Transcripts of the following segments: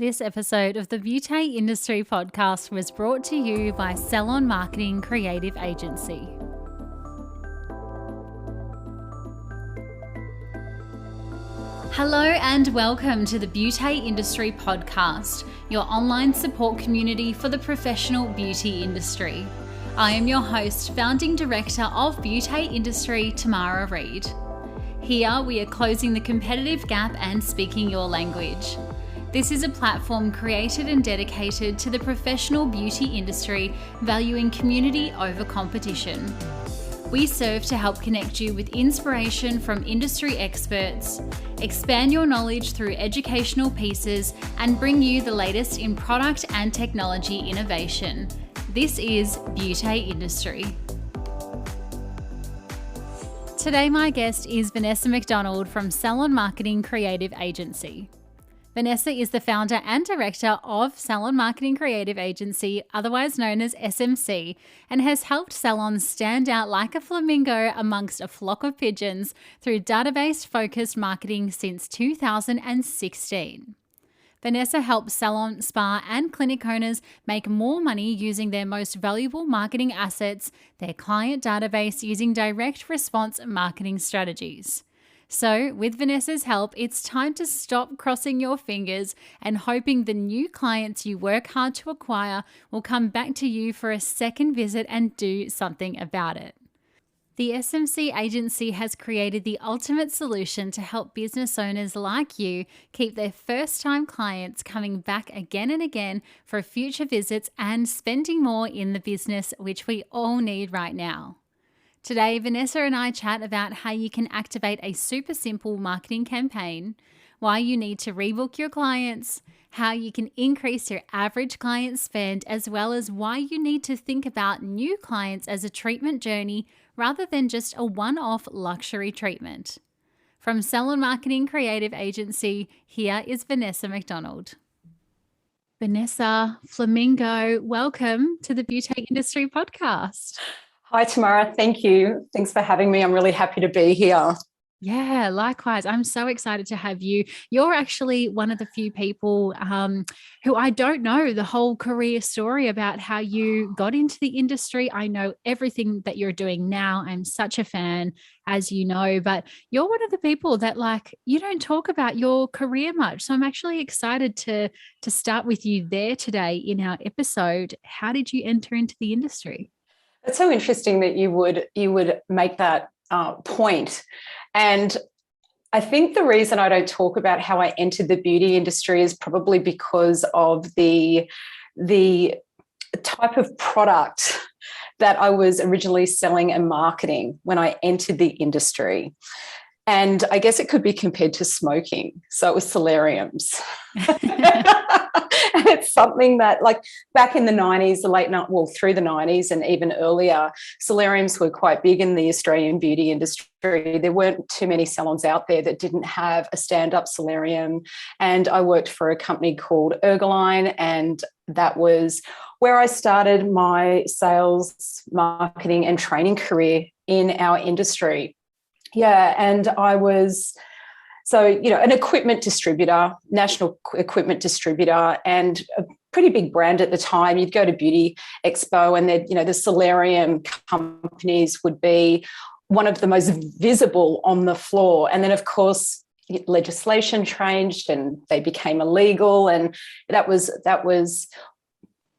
This episode of the Beauty Industry Podcast was brought to you by Salon Marketing Creative Agency. Hello and welcome to the Beauty Industry Podcast, your online support community for the professional beauty industry. I am your host, founding director of Beauty Industry, Tamara Reid. Here we are closing the competitive gap and speaking your language. This is a platform created and dedicated to the professional beauty industry, valuing community over competition. We serve to help connect you with inspiration from industry experts, expand your knowledge through educational pieces, and bring you the latest in product and technology innovation. This is Beauty Industry. Today, my guest is Vanessa McDonald from Salon Marketing Creative Agency. Vanessa is the founder and director of Salon Marketing Creative Agency, otherwise known as SMC, and has helped salons stand out like a flamingo amongst a flock of pigeons through database-focused marketing since 2016. Vanessa helps salon, spa, and clinic owners make more money using their most valuable marketing assets, their client database, using direct response marketing strategies. So, with Vanessa's help, it's time to stop crossing your fingers and hoping the new clients you work hard to acquire will come back to you for a second visit and do something about it. The SMC Agency has created the ultimate solution to help business owners like you keep their first-time clients coming back again and again for future visits and spending more in the business, which we all need right now. Today, Vanessa and I chat about how you can activate a super simple marketing campaign, why you need to rebook your clients, how you can increase your average client spend, as well as why you need to think about new clients as a treatment journey rather than just a one-off luxury treatment. From Salon Marketing Creative Agency, here is Vanessa McDonald. Vanessa, Flamingo, welcome to the Beauty Industry Podcast. Hi, Tamara. Thank you. Thanks for having me. I'm really happy to be here. Yeah, likewise. I'm so excited to have you. You're actually one of the few people who I don't know the whole career story about how you got into the industry. I know everything that you're doing now. I'm such a fan, as you know, but you're one of the people that you don't talk about your career much. So I'm actually excited to start with you there today in our episode. How did you enter into the industry? It's so interesting that you would make that point. And I think the reason I don't talk about how I entered the beauty industry is probably because of the type of product that I was originally selling and marketing when I entered the industry. And I guess it could be compared to smoking. So it was solariums. And it's something that back in the 90s, through the 90s and even earlier, solariums were quite big in the Australian beauty industry. There weren't too many salons out there that didn't have a stand-up solarium. And I worked for a company called Ergoline, and that was where I started my sales, marketing and training career in our industry. Yeah, and I was, an equipment distributor, national equipment distributor, and a pretty big brand at the time. You'd go to Beauty Expo and the solarium companies would be one of the most visible on the floor. And then, of course, legislation changed and they became illegal. And that was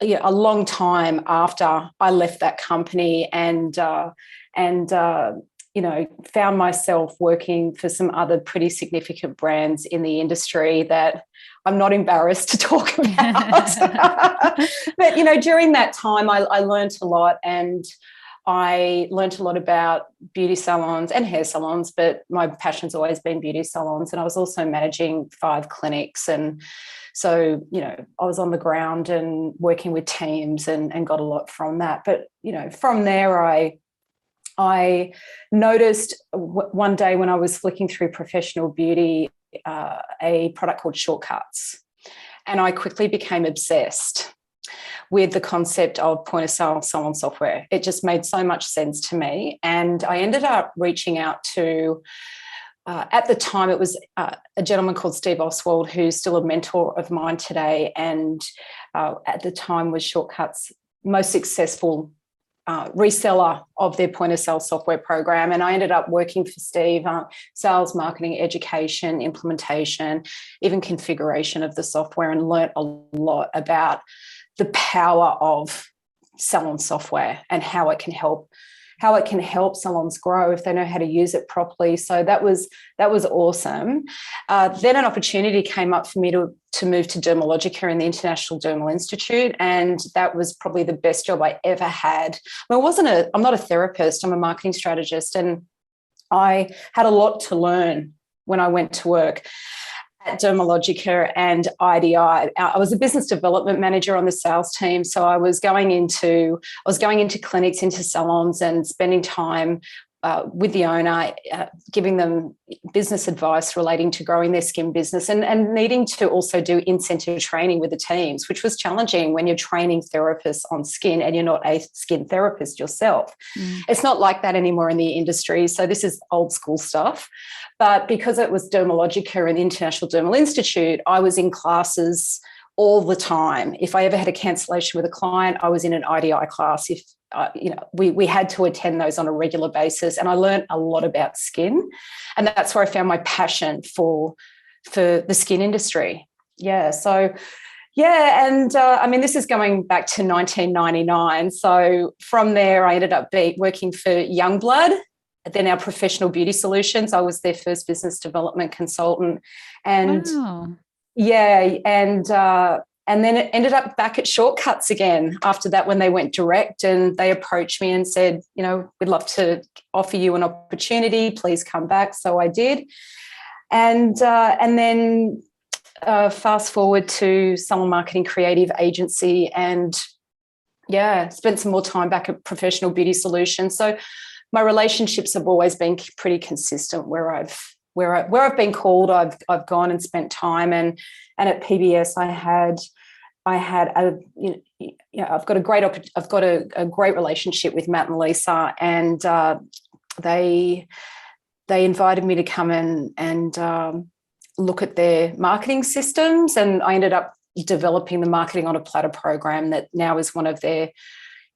a long time after I left that company and found myself working for some other pretty significant brands in the industry that I'm not embarrassed to talk about. But, during that time, I learned a lot, and I learned a lot about beauty salons and hair salons, but my passion's always been beauty salons. And I was also managing 5 clinics. And so, I was on the ground and working with teams and got a lot from that. But, from there, I noticed one day when I was flicking through professional beauty, a product called Shortcuts. And I quickly became obsessed with the concept of point of sale salon software. It just made so much sense to me. And I ended up reaching out to at the time, it was a gentleman called Steve Oswald, who's still a mentor of mine today, and at the time was Shortcut's most successful reseller of their point of sale software program. And I ended up working for Steve, sales, marketing, education, implementation, even configuration of the software, and learnt a lot about the power of Salon software and how it can help salons grow if they know how to use it properly. So that was awesome. Then an opportunity came up for me to move to Dermalogica in the International Dermal Institute, and that was probably the best job I ever had. I'm not a therapist, I'm a marketing strategist, and I had a lot to learn when I went to work at Dermalogica and IDI. I was a business development manager on the sales team. So I was going into clinics, into salons, and spending time with the owner, giving them business advice relating to growing their skin business, and needing to also do incentive training with the teams, which was challenging when you're training therapists on skin and you're not a skin therapist yourself. It's not like that anymore in the industry. So this is old school stuff. But because it was Dermalogica and the International Dermal Institute, I was in classes all the time. If I ever had a cancellation with a client, I was in an IDI class. If we had to attend those on a regular basis, and I learned a lot about skin, and that's where I found my passion for the skin industry. Yeah, so yeah, and this is going back to 1999. So from there, I ended up working for Youngblood. They're now Professional Beauty Solutions. I was their first business development consultant, and wow. Yeah, and then it ended up back at Shortcuts again after that, when they went direct, and they approached me and said, we'd love to offer you an opportunity. Please come back. So I did, and then fast forward to Salon Marketing Creative Agency, and spent some more time back at Professional Beauty Solutions. So my relationships have always been pretty consistent. Where I've been called, I've gone and spent time. And at PBS, I've got a great relationship with Matt and Lisa, and they invited me to come in and look at their marketing systems, and I ended up developing the Marketing on a Platter program that now is one of their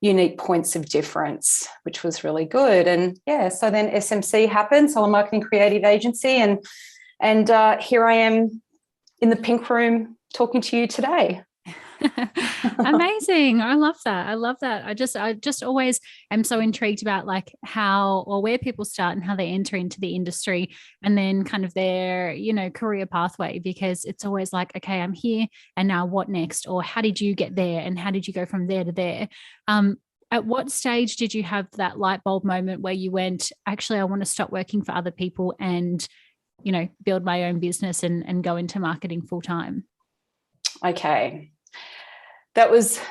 unique points of difference, which was really good. And so then SMC happened, Salon Marketing Creative Agency, and here I am in the pink room talking to you today. Amazing. I love that. I just always am so intrigued about like how or where people start and how they enter into the industry, and then kind of their, career pathway, because it's always like, okay, I'm here and now what next? Or how did you get there? And how did you go from there to there? At what stage did you have that light bulb moment where you went, actually, I want to stop working for other people and, build my own business and go into marketing full time? Okay. That was,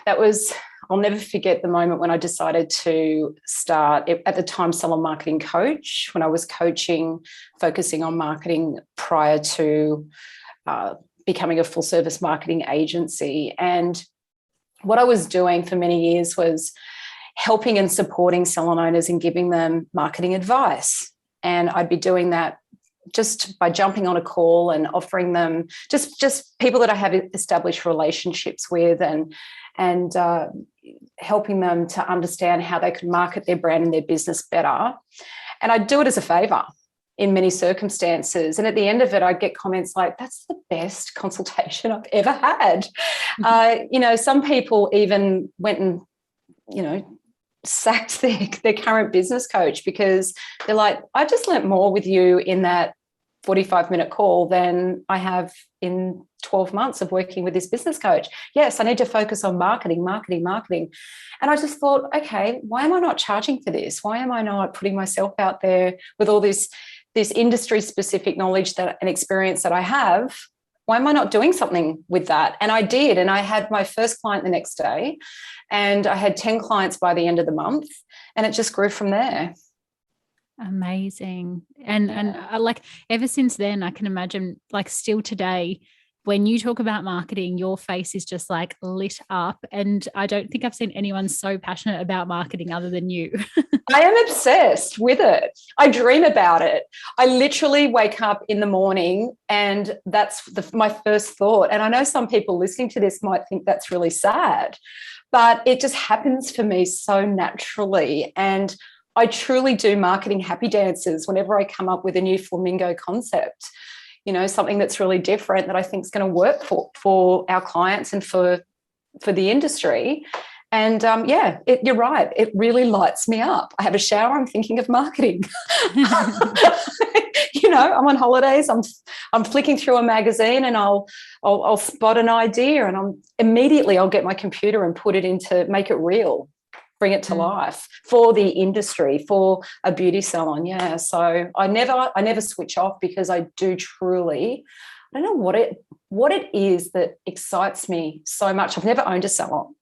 I'll never forget the moment when I decided to start, at the time, Salon Marketing Coach, when I was focusing on marketing prior to becoming a full service marketing agency. And what I was doing for many years was helping and supporting salon owners and giving them marketing advice. And I'd be doing that just by jumping on a call and offering them just people that I have established relationships with, and helping them to understand how they could market their brand and their business better. And I'd do it as a favor in many circumstances. And at the end of it, I'd get comments like, that's the best consultation I've ever had. Some people even went and, sacked their current business coach, because they're like, I just learnt more with you in that 45-minute call than I have in 12 months of working with this business coach. Yes, I need to focus on marketing. And I just thought, okay, why am I not charging for this? Why am I not putting myself out there with all this industry-specific knowledge and experience that I have? Why am I not doing something with that? And I did. And I had my first client the next day, and I had 10 clients by the end of the month, and it just grew from there. Amazing. And like ever since then, I can imagine, like, still today, when you talk about marketing, your face is just like lit up. And I don't think I've seen anyone so passionate about marketing other than you. I am obsessed with it. I dream about it. I literally wake up in the morning and that's my first thought. And I know some people listening to this might think that's really sad, but it just happens for me so naturally. And I truly do marketing happy dances whenever I come up with a new flamingo concept, something that's really different that I think is going to work for our clients and for the industry. And you're right. It really lights me up. I have a shower. I'm thinking of marketing. I'm on holidays. I'm flicking through a magazine, and I'll spot an idea, and I'll get my computer and put it into, make it real, bring it to life for the industry, for a beauty salon. Yeah. So I never switch off, because I do truly. I don't know what it is that excites me so much. I've never owned a salon.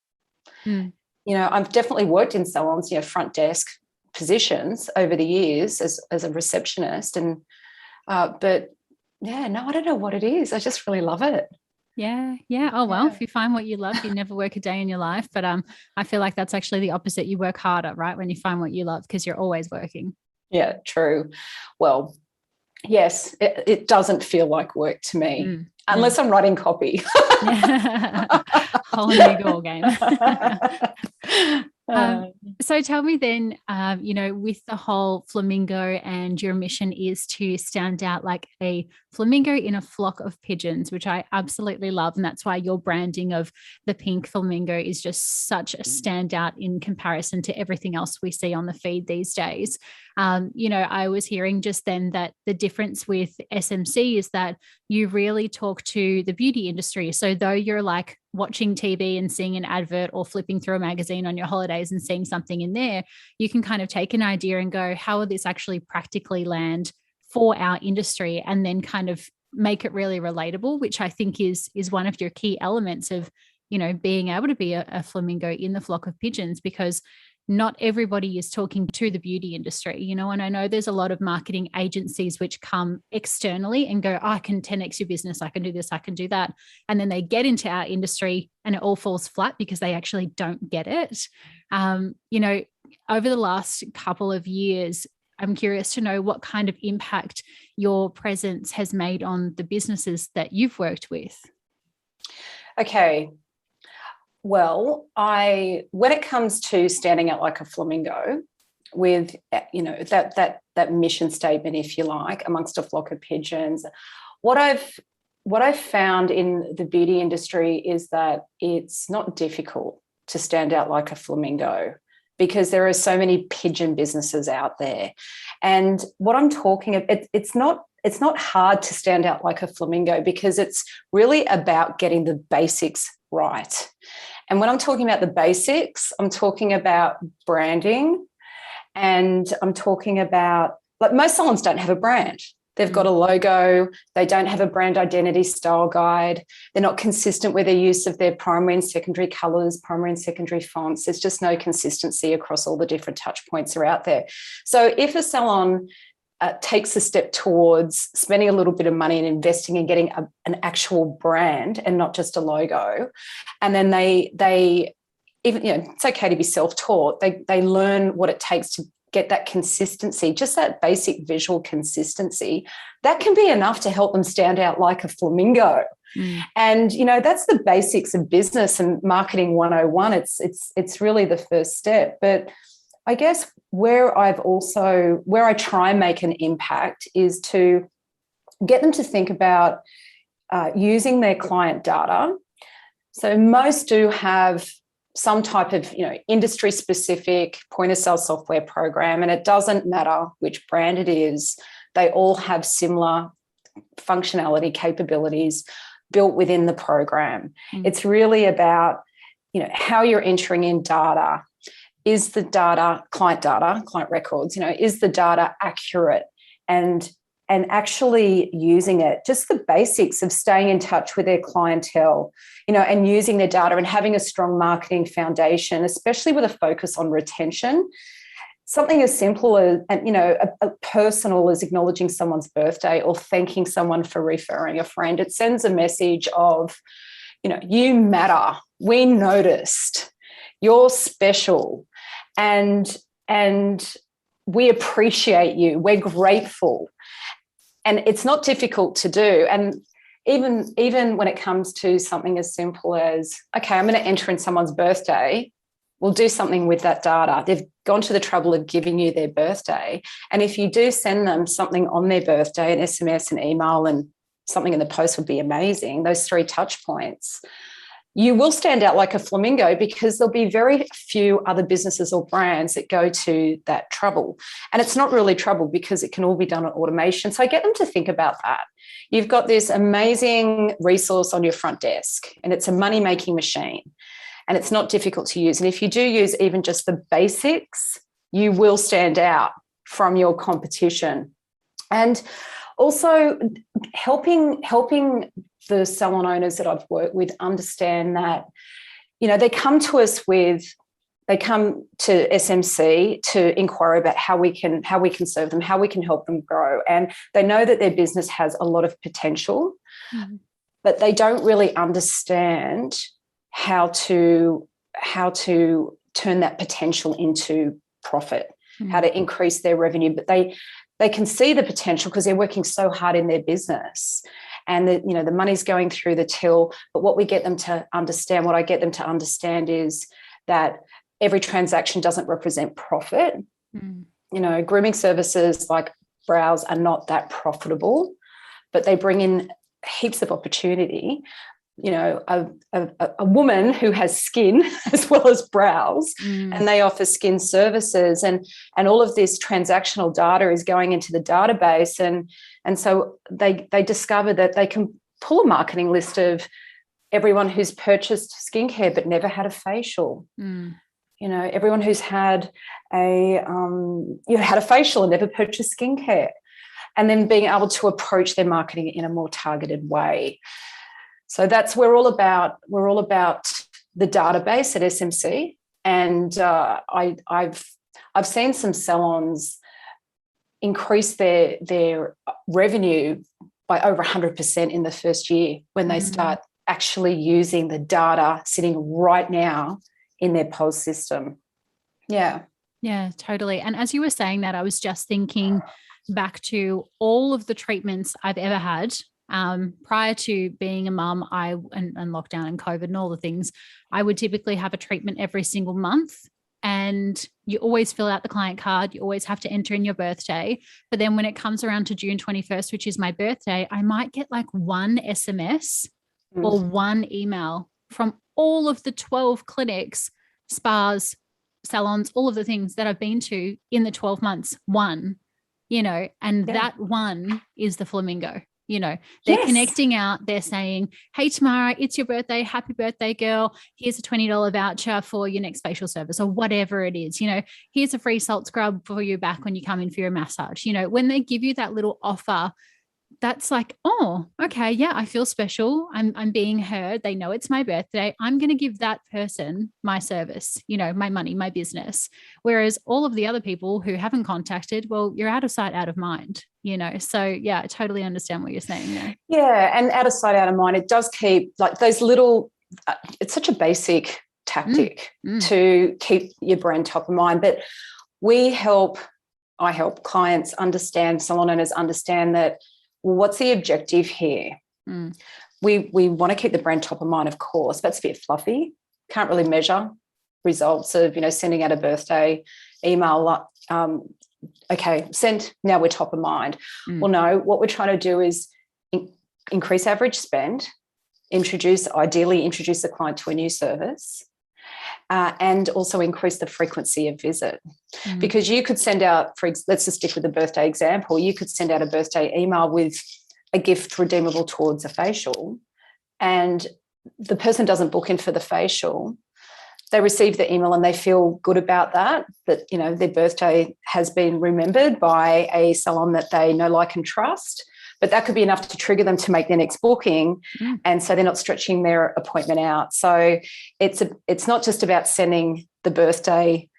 I've definitely worked in salons, front desk positions over the years as a receptionist, and I don't know what it is. I just really love it. Yeah. Oh, well, if you find what you love, you never work a day in your life. But I feel like that's actually the opposite. You work harder, right, when you find what you love, because you're always working. Yeah, true. Well, yes, it doesn't feel like work to me, unless I'm writing copy. Whole new goal game. So tell me then, with the whole flamingo, and your mission is to stand out like a flamingo in a flock of pigeons, which I absolutely love. And that's why your branding of the pink flamingo is just such a standout in comparison to everything else we see on the feed these days. I was hearing just then that the difference with SMC is that you really talk to the beauty industry. So though you're like watching TV and seeing an advert, or flipping through a magazine on your holidays and seeing something in there, you can kind of take an idea and go, how will this actually practically land for our industry? And then kind of make it really relatable, which I think is one of your key elements of, being able to be a flamingo in the flock of pigeons, because not everybody is talking to the beauty industry, and I know there's a lot of marketing agencies which come externally and go, I can 10x your business, I can do this, I can do that. And then they get into our industry and it all falls flat because they actually don't get it. Over the last couple of years, I'm curious to know what kind of impact your presence has made on the businesses that you've worked with. Okay. Well, when it comes to standing out like a flamingo with, that mission statement, if you like, amongst a flock of pigeons, what I've found in the beauty industry is that it's not difficult to stand out like a flamingo, because there are so many pigeon businesses out there. And what I'm talking about, it's not hard to stand out like a flamingo, because it's really about getting the basics right. And when I'm talking about the basics, I'm talking about branding, and I'm talking about, like, most salons don't have a brand. They've got a logo. They don't have a brand identity style guide. They're not consistent with their use of their primary and secondary colours, primary and secondary fonts. There's just no consistency across all the different touch points that are out there. So if a salon takes a step towards spending a little bit of money and investing in getting an actual brand and not just a logo, and then they even, it's okay to be self-taught. They learn what it takes to get that consistency, just that basic visual consistency, that can be enough to help them stand out like a flamingo. And, that's the basics of business and marketing 101. It's really the first step. But I guess where I try and make an impact is to get them to think about using their client data. So most do have some type of, industry specific point of sale software program, and it doesn't matter which brand it is. They all have similar functionality capabilities built within the program. It's really about, how you're entering in data. Is the data, client records, is the data accurate, and actually using it, just the basics of staying in touch with their clientele, and using their data and having a strong marketing foundation, especially with a focus on retention. something as simple as, a personal as acknowledging someone's birthday or thanking someone for referring a friend. It sends a message of, you matter. We noticed. You're special. And we appreciate you. We're grateful. And it's not difficult to do. And even when it comes to something as simple as, okay, I'm going to enter in someone's birthday, we'll do something with that data. They've gone to the trouble of giving you their birthday. And if you do send them something on their birthday, an SMS, an email, and something in the post would be amazing, those 3 touch points, you will stand out like a flamingo, because there'll be very few other businesses or brands that go to that trouble. And it's not really trouble, because it can all be done on automation. So I get them to think about that. You've got this amazing resource on your front desk, and it's a money-making machine, and it's not difficult to use. And if you do use even just the basics, you will stand out from your competition. And also helping the salon owners that I've worked with understand that, they come to SMC to inquire about how we can serve them, how we can help them grow. And they know that their business has a lot of potential, but they don't really understand how to turn that potential into profit, how to increase their revenue. But they can see the potential because they're working so hard in their business, and the money's going through the till. But what I get them to understand is that every transaction doesn't represent profit. Grooming services like brows are not that profitable, but they bring in heaps of opportunity. A woman who has skin as well as brows, and they offer skin services, and all of this transactional data is going into the database, and so they discover that they can pull a marketing list of everyone who's purchased skincare but never had a facial. Everyone who's had had a facial and never purchased skincare, and then being able to approach their marketing in a more targeted way. So we're all about the database at SMC, and I've seen some salons increase their revenue by over 100% in the first year when they start actually using the data sitting right now in their POS system. Yeah, totally. And as you were saying that, I was just thinking back to all of the treatments I've ever had. Prior to being a mum, and lockdown and COVID and all the things, I would typically have a treatment every single month, and you always fill out the client card. You always have to enter in your birthday. But then when it comes around to June 21st, which is my birthday, I might get like one SMS or one email from all of the 12 clinics, spas, salons, all of the things that I've been to in the 12 months, and that one is the flamingo. They're connecting out. They're saying, hey, Tamara, it's your birthday. Happy birthday, girl. Here's a $20 voucher for your next facial service, or whatever it is. Here's a free salt scrub for your back when you come in for your massage. When they give you that little offer, that's like, oh, okay, yeah, I feel special. I'm being heard. They know it's my birthday. I'm going to give that person my service, my money, my business. Whereas all of the other people who haven't contacted, well, you're out of sight, out of mind, So yeah, I totally understand what you're saying there. Yeah. And out of sight, out of mind, it does keep like those little, it's such a basic tactic to keep your brand top of mind. But I help clients understand, salon owners understand that, well, what's the objective here? We want to keep the brand top of mind, of course, but it's a bit fluffy. Can't really measure results of, sending out a birthday email. Okay, sent, now we're top of mind. Well, no, what we're trying to do is increase average spend, ideally introduce the client to a new service, and also increase the frequency of visit. Because you could send out, let's just stick with the birthday example, you could send out a birthday email with a gift redeemable towards a facial, and the person doesn't book in for the facial. They receive the email and they feel good about that their birthday has been remembered by a salon that they know, like, and trust. But that could be enough to trigger them to make their next booking. And so they're not stretching their appointment out. So it's not just about sending the birthday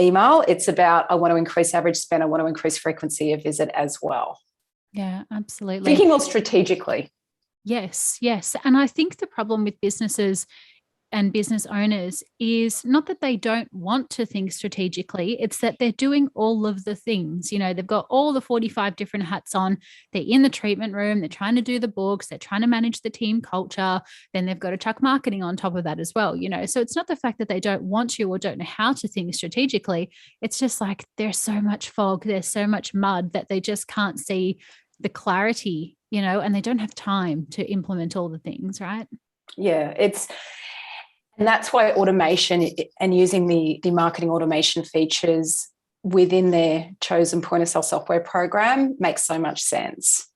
email. It's about, I want to increase average spend. I want to increase frequency of visit as well. Yeah, absolutely. Thinking more strategically. Yes, yes. And I think the problem with businesses and business owners is not that they don't want to think strategically, it's that they're doing all of the things. They've got all the 45 different hats on. They're in the treatment room, they're trying to do the books, they're trying to manage the team culture, then they've got to chuck marketing on top of that as well. So it's not the fact that they don't want to or don't know how to think strategically. It's just like there's so much fog, there's so much mud that they just can't see the clarity, and they don't have time to implement all the things, right? Yeah, and that's why automation and using the marketing automation features within their chosen point of sale software program makes so much sense.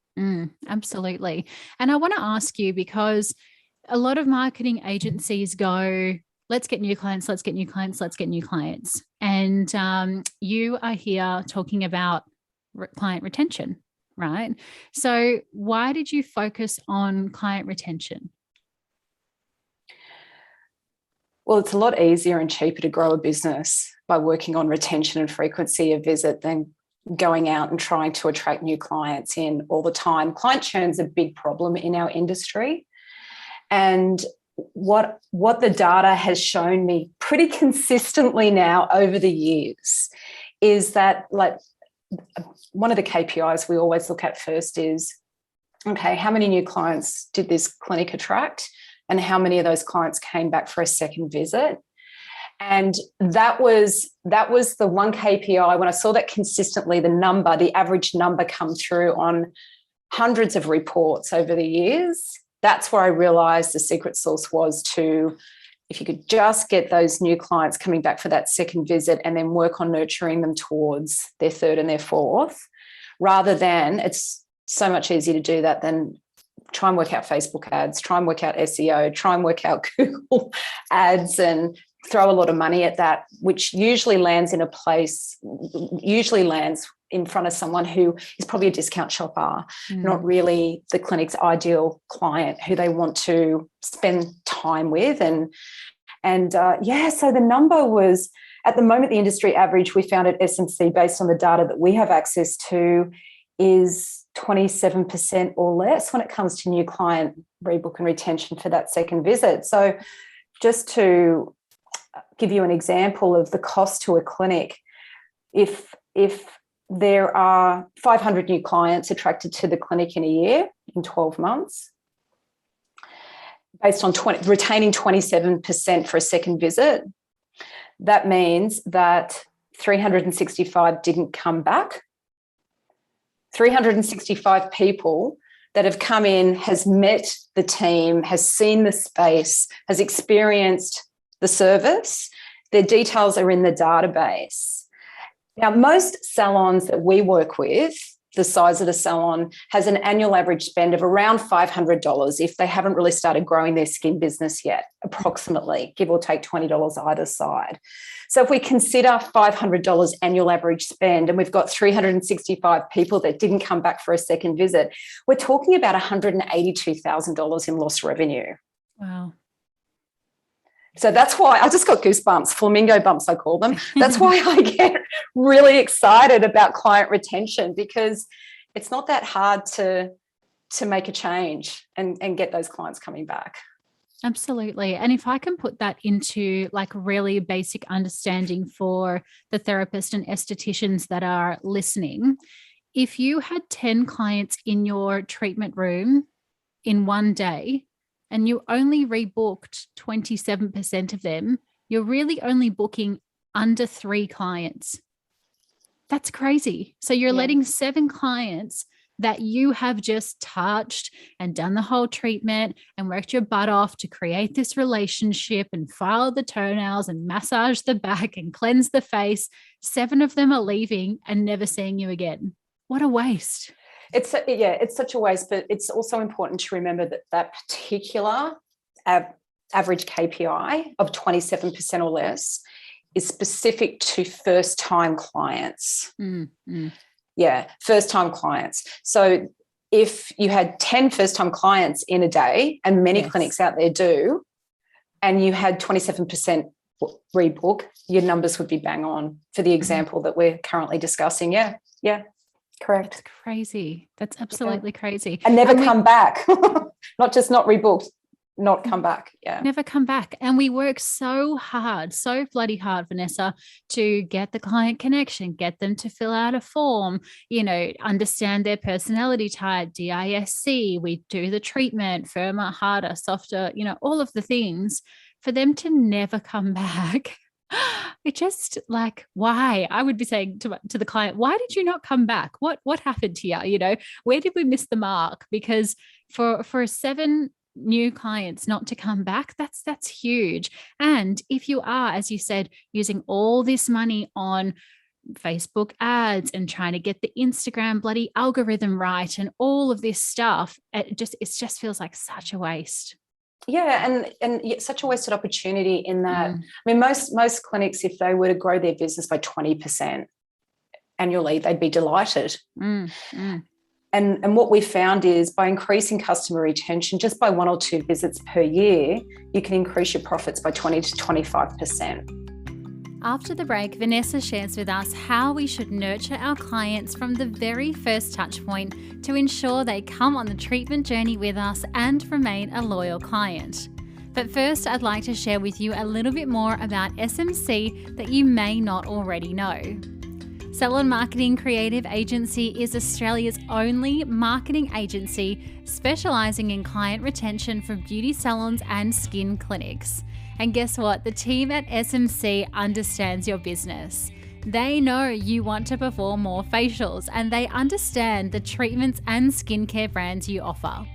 Absolutely. And I want to ask you, because a lot of marketing agencies go, let's get new clients, let's get new clients, let's get new clients. And you are here talking about client retention, right? So why did you focus on client retention? Well, it's a lot easier and cheaper to grow a business by working on retention and frequency of visit than going out and trying to attract new clients in all the time. Client churn is a big problem in our industry. And what the data has shown me pretty consistently now over the years is that, like, one of the KPIs we always look at first is, okay, how many new clients did this clinic attract? And how many of those clients came back for a second visit? And that was the one KPI. When I saw that consistently, the average number come through on hundreds of reports over the years, that's where I realized the secret sauce was to, if you could just get those new clients coming back for that second visit and then work on nurturing them towards their third and their fourth, rather than, it's so much easier to do that than try and work out Facebook ads, try and work out SEO, try and work out Google ads and throw a lot of money at that, which usually lands in front of someone who is probably a discount shopper, not really the clinic's ideal client who they want to spend time with. So the number was, at the moment, the industry average we found at SMC, based on the data that we have access to, is 27% or less when it comes to new client rebook and retention for that second visit. So just to give you an example of the cost to a clinic, if there are 500 new clients attracted to the clinic in a year, in 12 months, based on retaining 27% for a second visit, that means that 365 didn't come back. 365 people that have come in, has met the team, has seen the space, has experienced the service. Their details are in the database. Now, most salons that we work with, the size of the salon, has an annual average spend of around $500 if they haven't really started growing their skin business yet, approximately, give or take $20 either side. So if we consider $500 annual average spend and we've got 365 people that didn't come back for a second visit, we're talking about $182,000 in lost revenue. Wow. So that's why I just got goosebumps, flamingo bumps, I call them. That's why I get really excited about client retention, because it's not that hard to make a change and get those clients coming back. Absolutely. And if I can put that into like really basic understanding for the therapist and estheticians that are listening, if you had 10 clients in your treatment room in one day, and you only rebooked 27% of them, you're really only booking under 3 clients. That's crazy. So you're letting 7 clients that you have just touched and done the whole treatment and worked your butt off to create this relationship and file the toenails and massage the back and cleanse the face. 7 of them are leaving and never seeing you again. What a waste. It's such a waste, but it's also important to remember that particular average KPI of 27% or less is specific to first-time clients. Yeah, first-time clients. So if you had 10 first-time clients in a day, and many clinics out there do, and you had 27% rebook, your numbers would be bang on for the example that we're currently discussing. Yeah, correct. That's crazy. That's absolutely crazy. And never come back. Not just not rebooked, not come back. Yeah. Never come back. And we work so hard, so bloody hard, Vanessa, to get the client connection, get them to fill out a form, understand their personality type, DISC. We do the treatment, firmer, harder, softer, all of the things for them to never come back. It just why? I would be saying to the client, why did you not come back? What happened here? Where did we miss the mark? Because for 7 new clients not to come back, that's huge. And if you are, as you said, using all this money on Facebook ads and trying to get the Instagram bloody algorithm right and all of this stuff, it just feels like such a waste. Yeah, and yet such a wasted opportunity in that. I mean, most clinics, if they were to grow their business by 20% annually, they'd be delighted. And what we found is by increasing customer retention, just by 1 or 2 visits per year, you can increase your profits by 20 to 25%. After the break, Vanessa shares with us how we should nurture our clients from the very first touch point to ensure they come on the treatment journey with us and remain a loyal client. But first, I'd like to share with you a little bit more about SMC that you may not already know. Salon Marketing Creative Agency is Australia's only marketing agency specialising in client retention for beauty salons and skin clinics. And guess what? The team at SMC understands your business. They know you want to perform more facials and they understand the treatments and skincare brands you offer.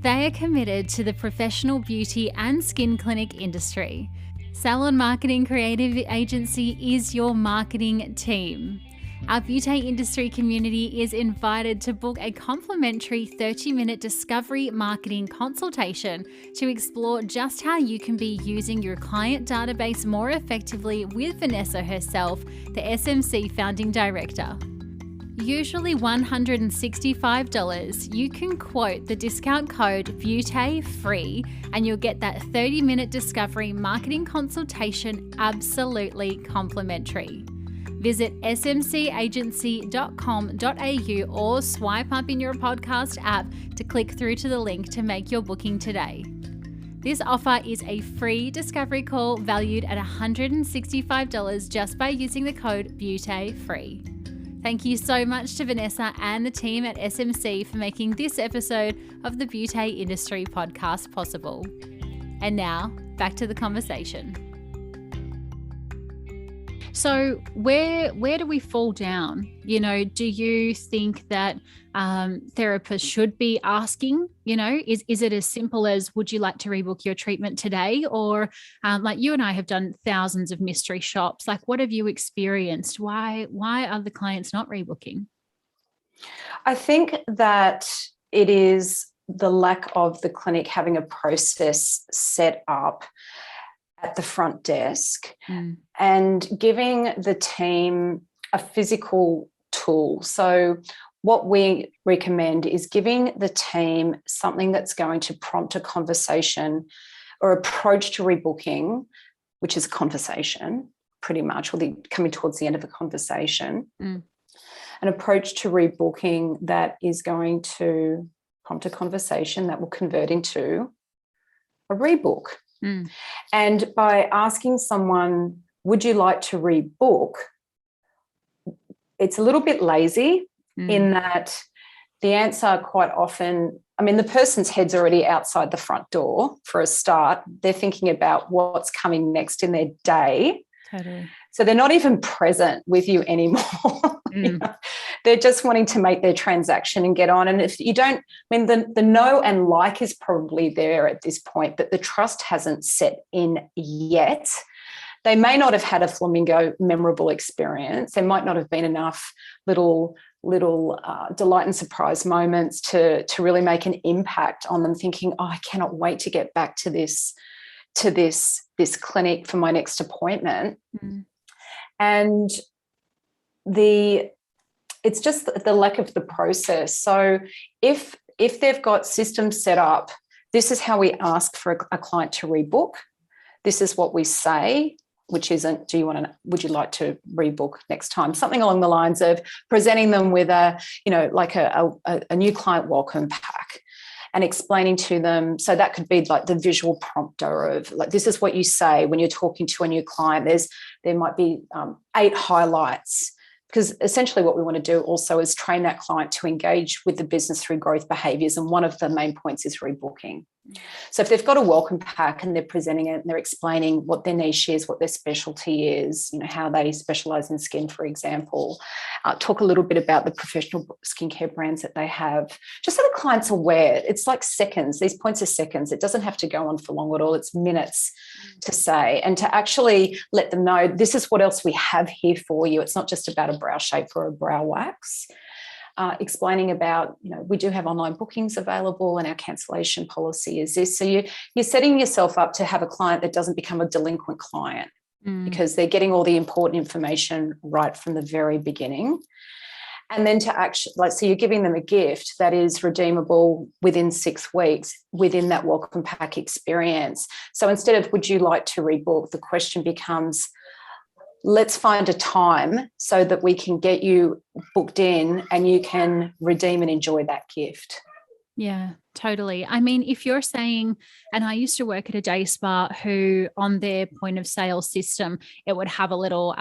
They are committed to the professional beauty and skin clinic industry. Salon Marketing Creative Agency is your marketing team. Our beauty industry community is invited to book a complimentary 30-minute discovery marketing consultation to explore just how you can be using your client database more effectively with Vanessa herself, the SMC founding director. Usually $165, you can quote the discount code BEAUTYFREE and you'll get that 30-minute discovery marketing consultation absolutely complimentary. Visit smcagency.com.au or swipe up in your podcast app to click through to the link to make your booking today. This offer is a free discovery call valued at $165 just by using the code BEAUTYFREE. Thank you so much to Vanessa and the team at SMC for making this episode of the Beauty Industry Podcast possible. And now, back to the conversation. So where do we fall down? Do you think that therapists should be asking, is it as simple as, would you like to rebook your treatment today? Or like you and I have done thousands of mystery shops. Like, what have you experienced? Why are the clients not rebooking? I think that it is the lack of the clinic having a process set up at the front desk and giving the team a physical tool. So what we recommend is giving the team something that's going to prompt a conversation or approach to rebooking, which is a conversation pretty much, or coming towards the end of a conversation, an approach to rebooking that is going to prompt a conversation that will convert into a rebook. And by asking someone, would you like to rebook? It's a little bit lazy in that the answer quite often, the person's head's already outside the front door for a start. They're thinking about what's coming next in their day. Totally. So they're not even present with you anymore. They're just wanting to make their transaction and get on. And if you don't, the know and like is probably there at this point, but the trust hasn't set in yet. They may not have had a flamingo memorable experience. There might not have been enough little delight and surprise moments to really make an impact on them, thinking, I cannot wait to get back to this clinic for my next appointment. And it's just the lack of the process. So if they've got systems set up, this is how we ask for a client to rebook. this is what we say, which isn't, would you like to rebook next time? Something along the lines of presenting them with a new client welcome pack and explaining to them. So that could be like the visual prompter of like, this is what you say when you're talking to a new client. There might be 8 highlights, because essentially what we want to do also is train that client to engage with the business through growth behaviours, and one of the main points is rebooking. So if they've got a welcome pack and they're presenting it and they're explaining what their niche is, what their specialty is, how they specialise in skin, for example, talk a little bit about the professional skincare brands that they have, just so the client's aware. It's like seconds. These points are seconds. It doesn't have to go on for long at all. It's minutes to say, and to actually let them know this is what else we have here for you. It's not just about a brow shape or a brow wax. Explaining about, we do have online bookings available and our cancellation policy is this. So you're setting yourself up to have a client that doesn't become a delinquent client, because they're getting all the important information right from the very beginning. And then to actually, so you're giving them a gift that is redeemable within 6 weeks within that welcome pack experience. So instead of, would you like to rebook, the question becomes, let's find a time so that we can get you booked in and you can redeem and enjoy that gift. Yeah, totally. I mean, if you're saying, and I used to work at a day spa who on their point of sale system, it would have a little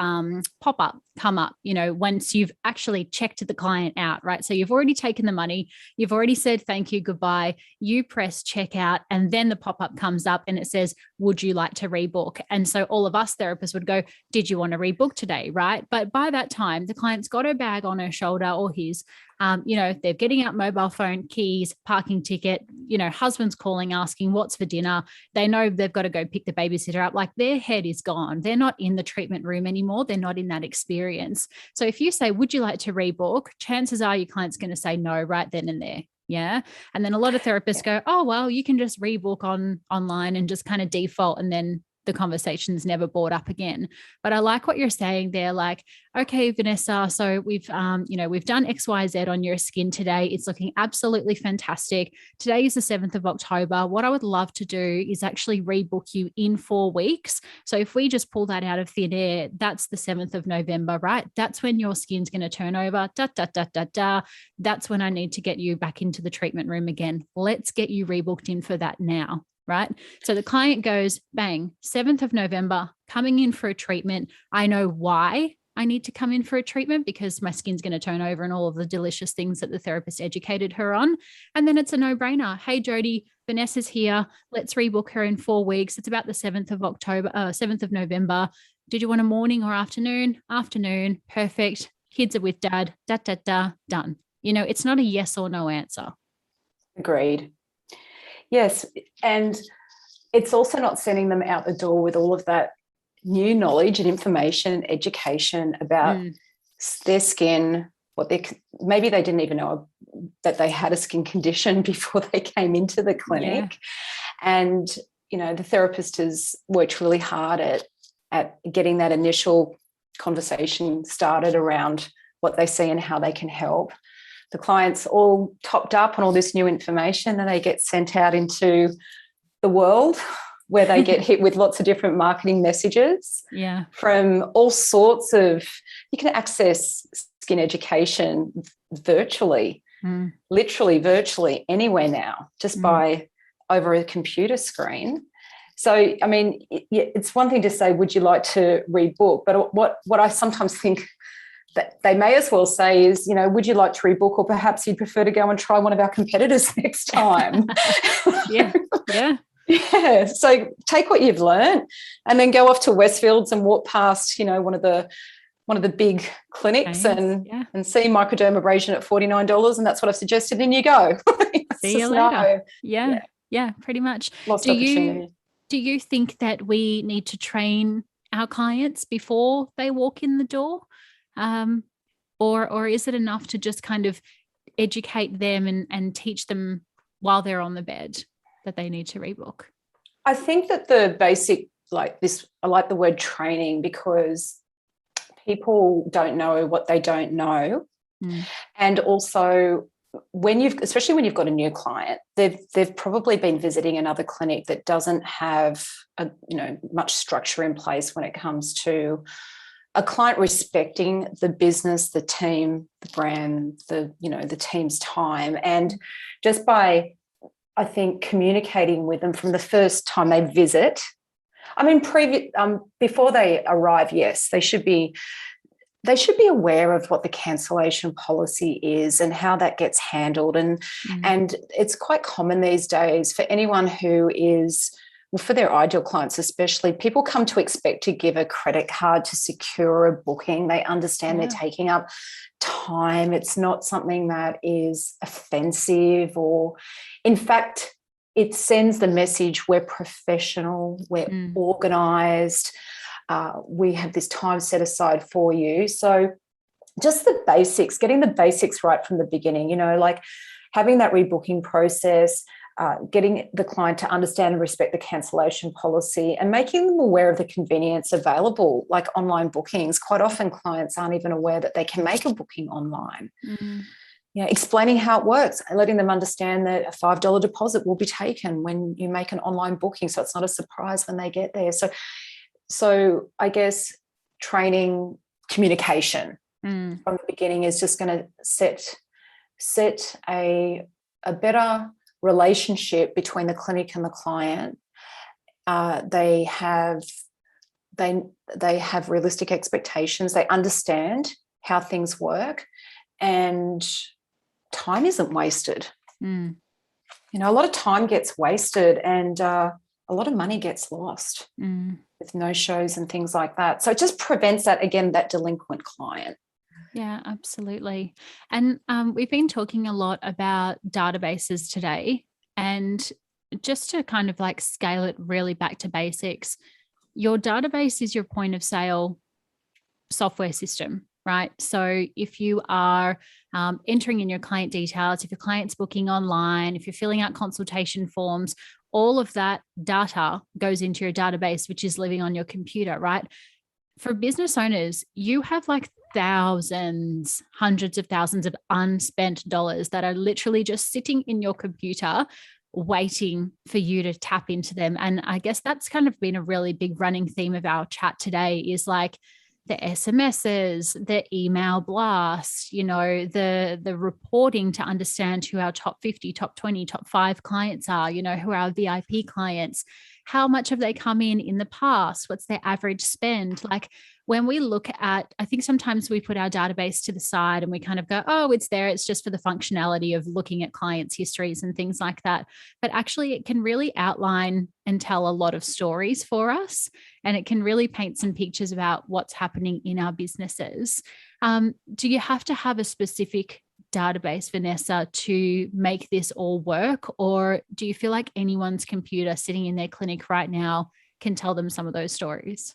pop-up come up, once you've actually checked the client out, right? So you've already taken the money, you've already said thank you, goodbye, you press checkout, and then the pop-up comes up and it says, would you like to rebook? And so all of us therapists would go, did you want to rebook today, right? But by that time, the client's got her bag on her shoulder or his, they're getting out mobile phone, keys, parking ticket, husband's calling, asking what's for dinner. They know they've got to go pick the babysitter up. Like their head is gone. They're not in the treatment room anymore. They're not in that experience. So if you say, would you like to rebook? Chances are your client's going to say no right then and there. Yeah. And then a lot of therapists go, oh, well, you can just rebook online and just kind of default, and then the conversation's never brought up again. But I like what you're saying there. Like, okay, Vanessa, so we've done XYZ on your skin today. It's looking absolutely fantastic. Today is the 7th of October. What I would love to do is actually rebook you in 4 weeks. So if we just pull that out of thin air, that's the 7th of November, right? That's when your skin's going to turn over. That's when I need to get you back into the treatment room again. Let's get you rebooked in for that now. Right? So the client goes, bang, 7th of November, coming in for a treatment. I know why I need to come in for a treatment, because my skin's going to turn over and all of the delicious things that the therapist educated her on. And then it's a no-brainer. Hey, Jody, Vanessa's here. Let's rebook her in 4 weeks. It's about the 7th of November. Did you want a morning or afternoon? Afternoon. Perfect. Kids are with dad. Done. It's not a yes or no answer. Agreed. Yes, and it's also not sending them out the door with all of that new knowledge and information and education about their skin, maybe they didn't even know that they had a skin condition before they came into the clinic. Yeah. And, the therapist has worked really hard at getting that initial conversation started around what they see and how they can help. The client's all topped up on all this new information, and they get sent out into the world where they get hit with lots of different marketing messages from all sorts of, you can access skin education virtually, literally virtually anywhere now, just by over a computer screen. So, I mean, it's one thing to say, would you like to rebook? But what I sometimes think that they may as well say is, would you like to rebook, or perhaps you'd prefer to go and try one of our competitors next time? Yeah. So take what you've learned and then go off to Westfields and walk past, one of the big clinics and see microdermabrasion at $49, and that's what I've suggested, and you go. See you later. Yeah, pretty much. Lost opportunity. Do you think that we need to train our clients before they walk in the door? Or is it enough to just kind of educate them and teach them while they're on the bed that they need to rebook? I think that the basic, I like the word training, because people don't know what they don't know. And also especially when you've got a new client, they've probably been visiting another clinic that doesn't have much structure in place when it comes to a client respecting the business, the team, the brand, the team's time. And just by, I think, communicating with them from the first time they visit, I mean, before they arrive, yes, they should be aware of what the cancellation policy is and how that gets handled. And it's quite common these days for anyone who is, well, for their ideal clients especially, people come to expect to give a credit card to secure a booking. They understand they're taking up time. It's not something that is offensive, or in fact, it sends the message we're professional, we're organised, we have this time set aside for you. So just the basics, getting the basics right from the beginning, like having that rebooking process, getting the client to understand and respect the cancellation policy, and making them aware of the convenience available, like online bookings. Quite often clients aren't even aware that they can make a booking online. Explaining how it works and letting them understand that a $5 deposit will be taken when you make an online booking, so it's not a surprise when they get there. So I guess training communication from the beginning is just going to set a better relationship between the clinic and the client. They have realistic expectations. They understand how things work, and time isn't wasted. A lot of time gets wasted, and a lot of money gets lost with no shows and things like that. So it just prevents that delinquent client. Yeah, absolutely. And we've been talking a lot about databases today, and just to kind of like scale it really back to basics, your database is your point of sale software system, right? So if you are entering in your client details, if your client's booking online, if you're filling out consultation forms, all of that data goes into your database, which is living on your computer, right? For business owners, you have like thousands, hundreds of thousands of unspent dollars that are literally just sitting in your computer waiting for you to tap into them. And I guess that's kind of been a really big running theme of our chat today, is like the SMSs, the email blasts, the reporting to understand who our top 50, top 20, top 5 clients are, who are our VIP clients, how much have they come in the past, what's their average spend. Like when we look at, I think sometimes we put our database to the side and we kind of go, oh, it's there, it's just for the functionality of looking at clients' histories and things like that. But actually it can really outline and tell a lot of stories for us, and it can really paint some pictures about what's happening in our businesses. Do you have to have a specific database, Vanessa, to make this all work? Or do you feel like anyone's computer sitting in their clinic right now can tell them some of those stories?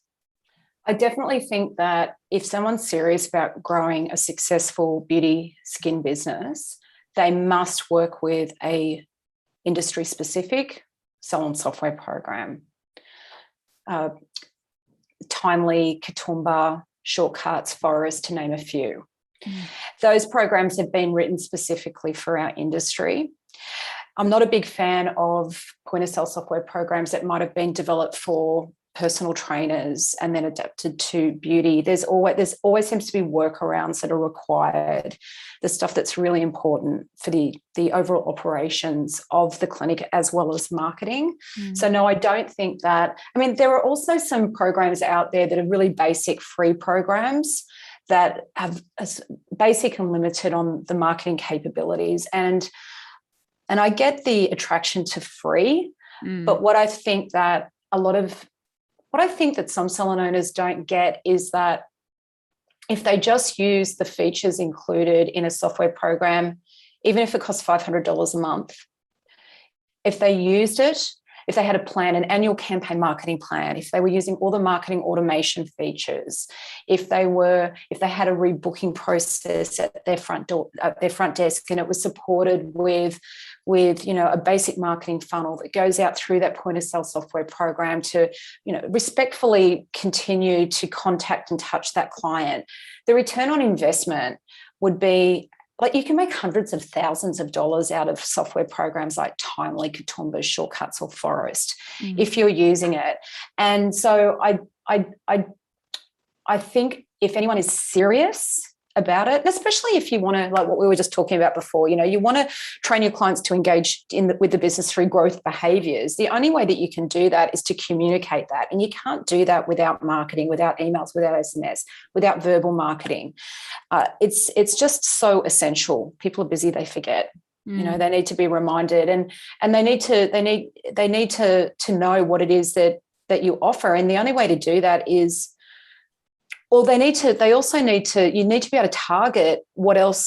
I definitely think that if someone's serious about growing a successful beauty skin business, they must work with a industry-specific Salon software program. Timely, Katoomba, Shortcuts, Forest, to name a few. Those programs have been written specifically for our industry. I'm not a big fan of point-of-sale software programs that might have been developed for personal trainers and then adapted to beauty. There's always seems to be workarounds that are required, the stuff that's really important for the overall operations of the clinic as well as marketing. So no, I don't think that. I mean, there are also some programs out there that are really basic free programs that have basic and limited on the marketing capabilities. And I get the attraction to free, but what I think that some salon owners don't get is that if they just use the features included in a software program, even if it costs $500 a month, if they used it, if they had a plan, an annual campaign marketing plan, if they were using all the marketing automation features, if they had a rebooking process at their front door, at their front desk, and it was supported with a basic marketing funnel that goes out through that point of sale software program to respectfully continue to contact and touch that client, the return on investment would be like you can make hundreds of thousands of dollars out of software programs like Timely, Katoomba, Shortcuts, or Forest if you're using it. And so I think if anyone is serious about it, and especially if you want to, like what we were just talking about before, you want to train your clients to engage with the business through growth behaviors. The only way that you can do that is to communicate that. And you can't do that without marketing, without emails, without SMS, without verbal marketing. It's just so essential. People are busy, they forget. They need to be reminded, and they need to know what it is that you offer. And the only way to do that is, you need to be able to target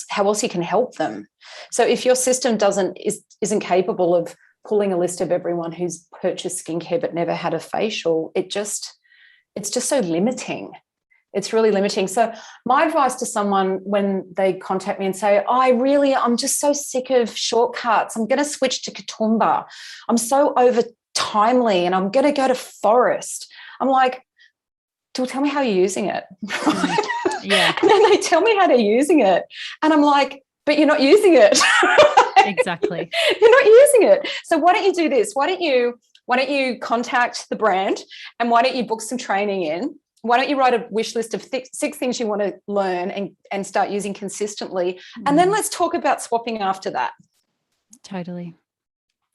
how else you can help them. So if your system isn't capable of pulling a list of everyone who's purchased skincare but never had a facial, it's just so limiting. It's really limiting. So my advice to someone when they contact me and say, I'm just so sick of Shortcuts, I'm going to switch to Katoomba, I'm so over Timely, and I'm going to go to Forest. I'm like, well, tell me how you're using it. Yeah. And then they tell me how they're using it. And I'm like, but you're not using it. Exactly. You're not using it. So why don't you do this? Why don't you contact the brand, and why don't you book some training in? Why don't you write a wish list of 6 things you want to learn and start using consistently? And then let's talk about swapping after that. Totally.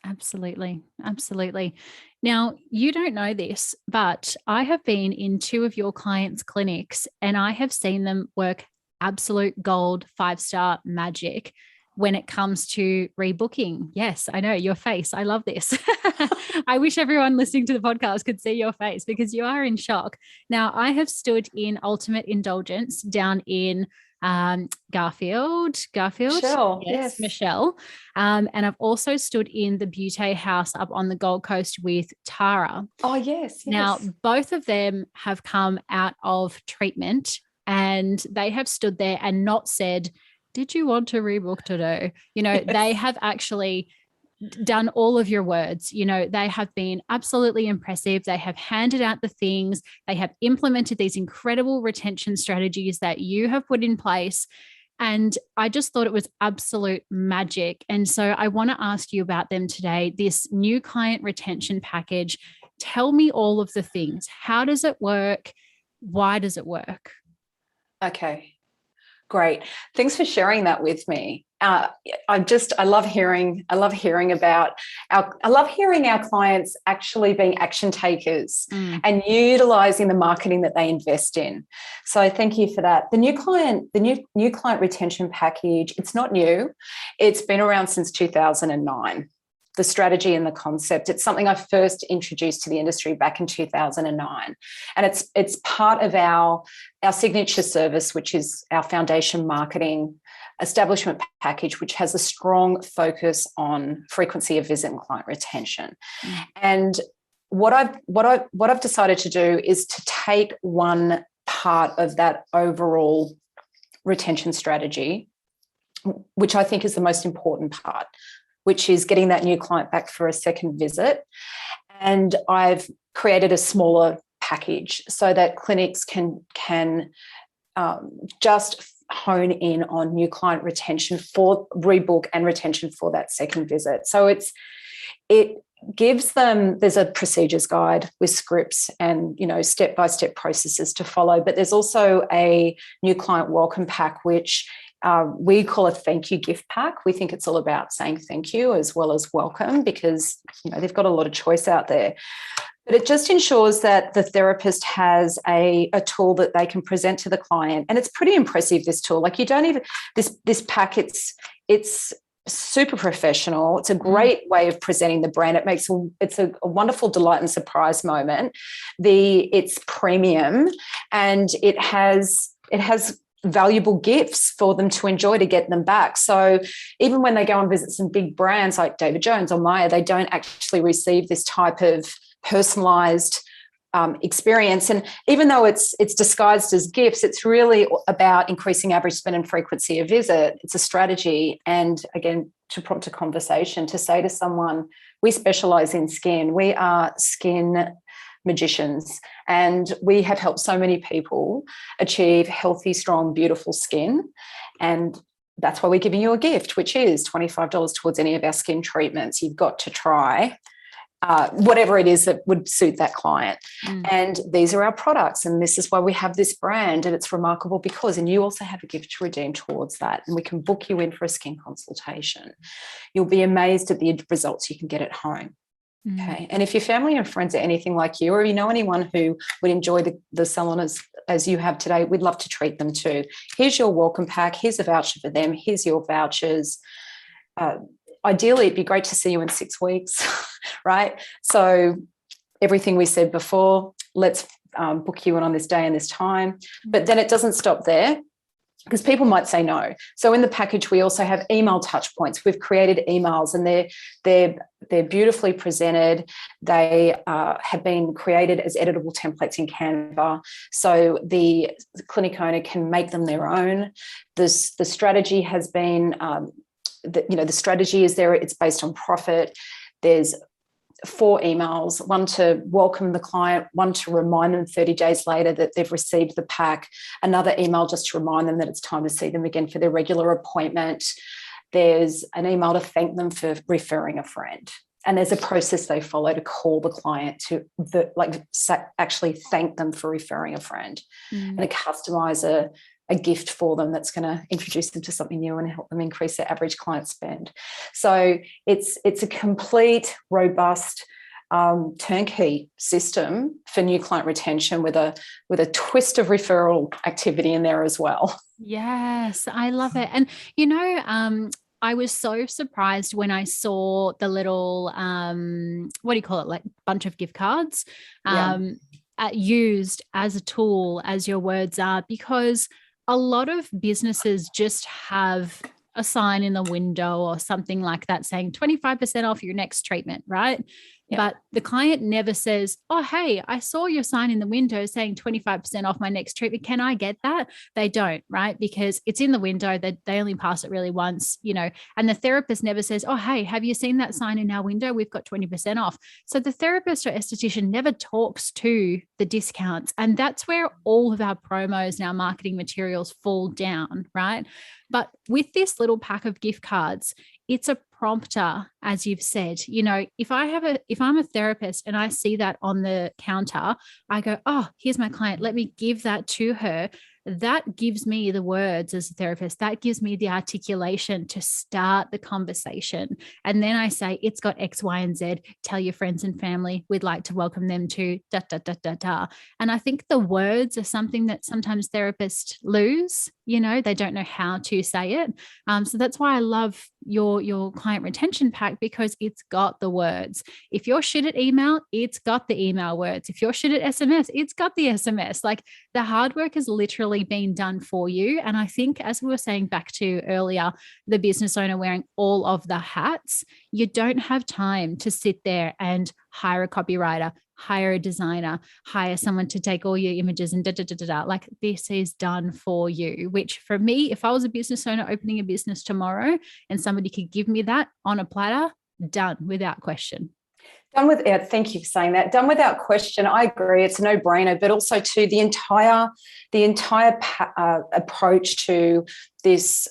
Absolutely. Absolutely. Now, you don't know this, but I have been in 2 of your clients' clinics, and I have seen them work absolute gold 5-star magic when it comes to rebooking. Yes, I know your face. I love this. I wish everyone listening to the podcast could see your face, because you are in shock. Now, I have stood in Ultimate Indulgence down in Garfield, yes. Michelle. And I've also stood in the Beauté House up on the Gold Coast with Tara. Oh, yes. Now, both of them have come out of treatment, and they have stood there and not said, did you want to rebook today? Yes. They have actually done all of your words. They have been absolutely impressive. They have handed out the things. They have implemented these incredible retention strategies that you have put in place. And I just thought it was absolute magic. And so I want to ask you about them today, this new client retention package. Tell me all of the things. How does it work? Why does it work? Okay. Great. Thanks for sharing that with me. I love hearing our clients actually being action takers and utilizing the marketing that they invest in. So thank you for that. The new client retention package, it's not new. It's been around since 2009. The strategy and the concept. It's something I first introduced to the industry back in 2009. And it's part of our signature service, which is our foundation marketing establishment package, which has a strong focus on frequency of visit and client retention. And what I've decided to do is to take one part of that overall retention strategy, which I think is the most important part, which is getting that new client back for a second visit. And I've created a smaller package so that clinics can just hone in on new client retention for rebook and retention for that second visit. So it gives them, there's a procedures guide with scripts and, step-by-step processes to follow, but there's also a new client welcome pack, which we call a thank you gift pack. We think it's all about saying thank you as well as welcome, because they've got a lot of choice out there. But it just ensures that the therapist has a tool that they can present to the client. And it's pretty impressive, this tool. Like, you don't even, this pack, it's super professional. It's a great way of presenting the brand. It's a wonderful delight and surprise moment. It's premium, and it has valuable gifts for them to enjoy to get them back. So even when they go and visit some big brands like David Jones or Maya, they don't actually receive this type of personalized experience. And even though it's disguised as gifts, it's really about increasing average spend and frequency of visit. It's a strategy. And again, to prompt a conversation, to say to someone, we specialize in skin. We are skin magicians, and we have helped so many people achieve healthy, strong, beautiful skin. And that's why we're giving you a gift, which is $25 towards any of our skin treatments. You've got to try whatever it is that would suit that client. And these are our products, and this is why we have this brand, and it's remarkable because, and you also have a gift to redeem towards that, and we can book you in for a skin consultation. You'll be amazed at the results you can get at home. Okay. And if your family and friends are anything like you, or you know anyone who would enjoy the salon as you have today, we'd love to treat them too. Here's your welcome pack. Here's a voucher for them. Here's your vouchers. Ideally, it'd be great to see you in 6 weeks, right? So everything we said before, let's book you in on this day and this time. But then it doesn't stop there, because people might say no. So in the package, we also have email touch points. We've created emails, and they're beautifully presented. They have been created as editable templates in Canva, so the clinic owner can make them their own. The strategy has been, the strategy is there. It's based on profit. There's 4 emails, one to welcome the client, one to remind them 30 days later that they've received the pack, another email just to remind them that it's time to see them again for their regular appointment. There's an email to thank them for referring a friend. And there's a process they follow to call the client to actually thank them for referring a friend, and a customize a gift for them that's going to introduce them to something new and help them increase their average client spend. So it's a complete, robust, turnkey system for new client retention with a twist of referral activity in there as well. Yes, I love it. And I was so surprised when I saw the little what do you call it, like bunch of gift cards used as a tool, as your words are, because a lot of businesses just have a sign in the window or something like that saying 25% off your next treatment, right? Yeah. But the client never says, oh, hey, I saw your sign in the window saying 25% off my next treatment. Can I get that? They don't, right? Because it's in the window. They only pass it really once, and the therapist never says, oh, hey, have you seen that sign in our window? We've got 20% off. So the therapist or esthetician never talks to the discounts. And that's where all of our promos and our marketing materials fall down, right? But with this little pack of gift cards, it's a prompter, as you've said. If I'm a therapist and I see that on the counter, I go, oh, here's my client. Let me give that to her. That gives me the words as a therapist. That gives me the articulation to start the conversation. And then I say, it's got X, Y, and Z. Tell your friends and family. We'd like to welcome them to da, da, da, da, da. And I think the words are something that sometimes therapists lose. They don't know how to say it. So that's why I love your client retention pack, because it's got the words. If you're shit at email, it's got the email words. If you're shit at SMS, it's got the SMS. Like, the hard work has literally been done for you. And I think, as we were saying back to earlier, the business owner wearing all of the hats, you don't have time to sit there and hire a copywriter, hire a designer, hire someone to take all your images and da, da, da, da, da. Like, this is done for you, which for me, if I was a business owner opening a business tomorrow and somebody could give me that on a platter, done without question. Thank you for saying that. Done without question. I agree. It's a no-brainer, but also to the entire approach to this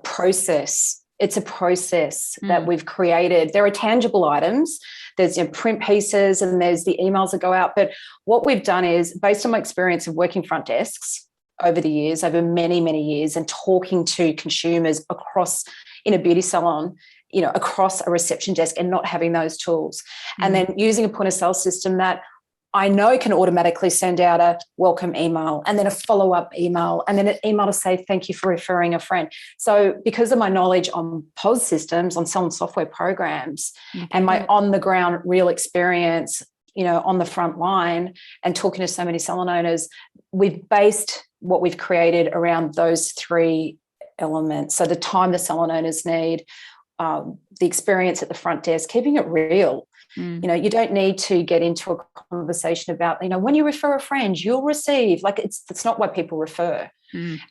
process. It's a process that we've created. There are tangible items. There's print pieces, and there's the emails that go out. But what we've done is, based on my experience of working front desks over the years, over many, many years, and talking to consumers in a beauty salon, across a reception desk, and not having those tools. And then using a point of sale system that I know can automatically send out a welcome email, and then a follow-up email, and then an email to say thank you for referring a friend. So because of my knowledge on POS systems, on Salon software programs, and my on-the-ground real experience, on the front line, and talking to so many salon owners, we've based what we've created around those 3 elements. So the time the salon owners need, the experience at the front desk, keeping it real. You don't need to get into a conversation about, when you refer a friend, you'll receive, it's not why people refer.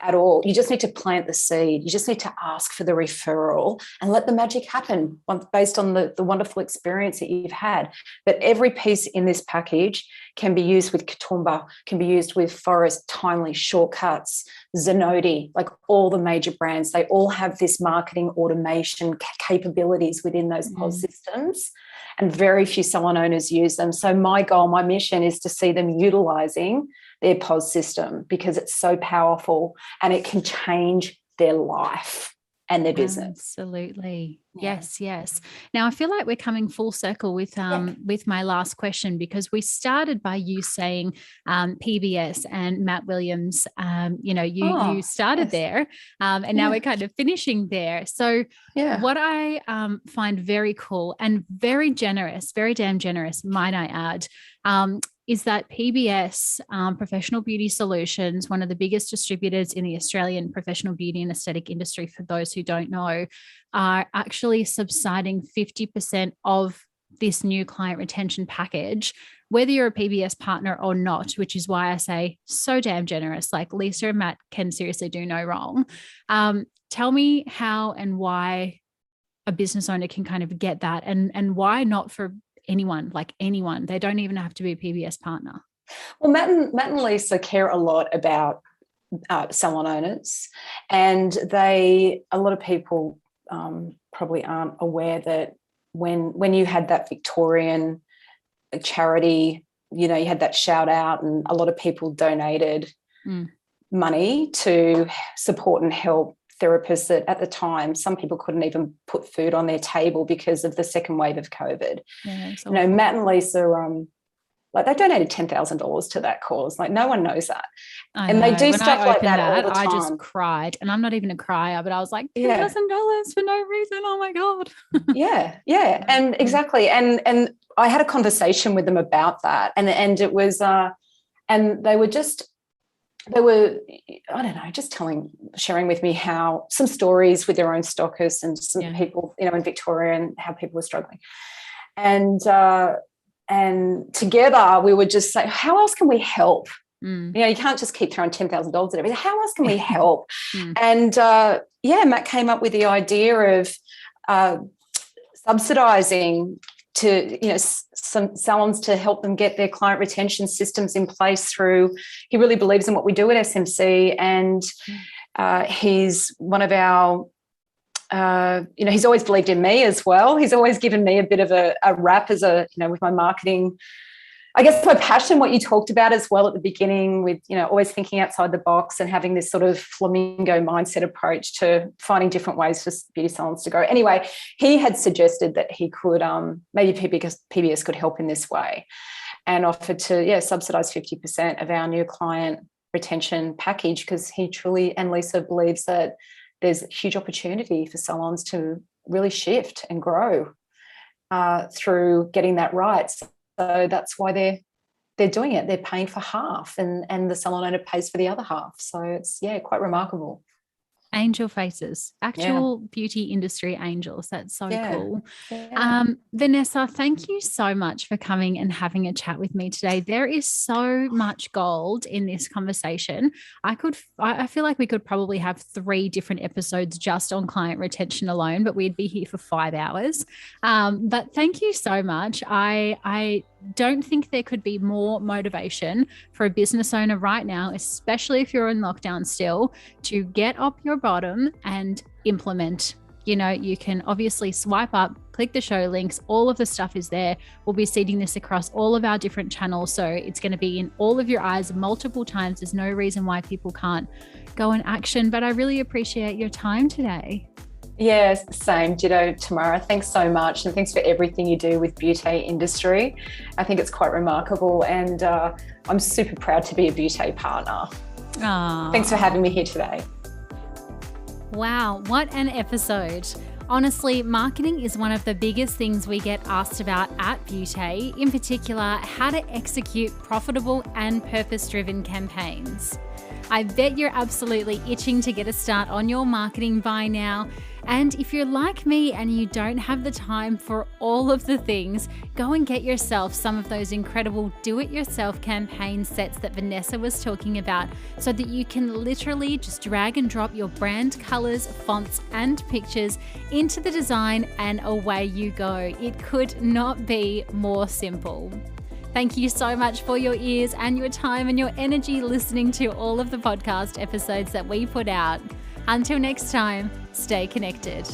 at all. You just need to plant the seed. You just need to ask for the referral and let the magic happen based on the wonderful experience that you've had. But every piece in this package can be used with Katoomba, can be used with Forest, Timely, Shortcuts, Zenoti, like all the major brands. They all have this marketing automation capabilities within those POS systems, and very few salon owners use them. So my goal, my mission is to see them utilizing their POS system, because it's so powerful and it can change their life and their business. Absolutely. Yeah. Yes. Now I feel like we're coming full circle with my last question, because we started by you saying PBS and Matt Williams. You started there, and now we're kind of finishing there. So what I find very cool and very generous, very damn generous, might I add, is that PBS, Professional Beauty Solutions, one of the biggest distributors in the Australian professional beauty and aesthetic industry, for those who don't know, are actually subsiding 50% of this new client retention package, whether you're a PBS partner or not, which is why I say so damn generous. Like Lisa and Matt can seriously do no wrong. Tell me how and why a business owner can kind of get that, and why not for anyone, like anyone. They don't even have to be a PBS partner. Well, Matt and Lisa care a lot about salon owners, and a lot of people probably aren't aware that when you had that Victorian charity, you had that shout out, and a lot of people donated money to support and help therapists that at the time some people couldn't even put food on their table because of the second wave of COVID. Matt and Lisa, they donated $10,000 to that cause. Like, no one knows that. They do stuff like that all the time. I just cried, and I'm not even a crier, but I was like, $10,000 for no reason. Oh my God. Yeah. And exactly. And I had a conversation with them about that, and it was, and they were, I don't know, just sharing with me how some stories with their own stockists and some people, in Victoria, and how people were struggling. And together we would just say, how else can we help? You can't just keep throwing $10,000 at everything. How else can we help? And Matt came up with the idea of subsidizing to some salons to help them get their client retention systems in place through. He really believes in what we do at SMC, and he's one of our he's always believed in me as well. He's always given me a bit of a rap as with my marketing, I guess, my passion, what you talked about as well at the beginning, with always thinking outside the box and having this sort of flamingo mindset approach to finding different ways for beauty salons to grow. Anyway, he had suggested that he could maybe PBS could help in this way, and offered to subsidize 50% of our new client retention package, because he truly, and Lisa, believes that there's a huge opportunity for salons to really shift and grow through getting that right. So that's why they're doing it. They're paying for half, and the salon owner pays for the other half. So it's quite remarkable. Angel faces, actual beauty industry angels. That's so cool. Vanessa, thank you so much for coming and having a chat with me today. There is so much gold in this conversation. I feel like we could probably have 3 different episodes just on client retention alone, but we'd be here for 5 hours. But thank you so much. I don't think there could be more motivation for a business owner right now, especially if you're in lockdown still, to get up your bottom and implement. You can obviously swipe up, click the show links, all of the stuff is there. We'll be seeding this across all of our different channels, so it's going to be in all of your eyes multiple times. There's no reason why people can't go in action, but I really appreciate your time today. Yes, same. Ditto, Tamara. Thanks so much, and thanks for everything you do with beauty industry. I think it's quite remarkable, and I'm super proud to be a beauty partner. Thanks for having me here today. Wow, what an episode. Honestly, marketing is one of the biggest things we get asked about at Beauty, in particular, how to execute profitable and purpose-driven campaigns. I bet you're absolutely itching to get a start on your marketing by now. And if you're like me and you don't have the time for all of the things, go and get yourself some of those incredible do-it-yourself campaign sets that Vanessa was talking about, so that you can literally just drag and drop your brand colors, fonts, and pictures into the design and away you go. It could not be more simple. Thank you so much for your ears and your time and your energy listening to all of the podcast episodes that we put out. Until next time, stay connected.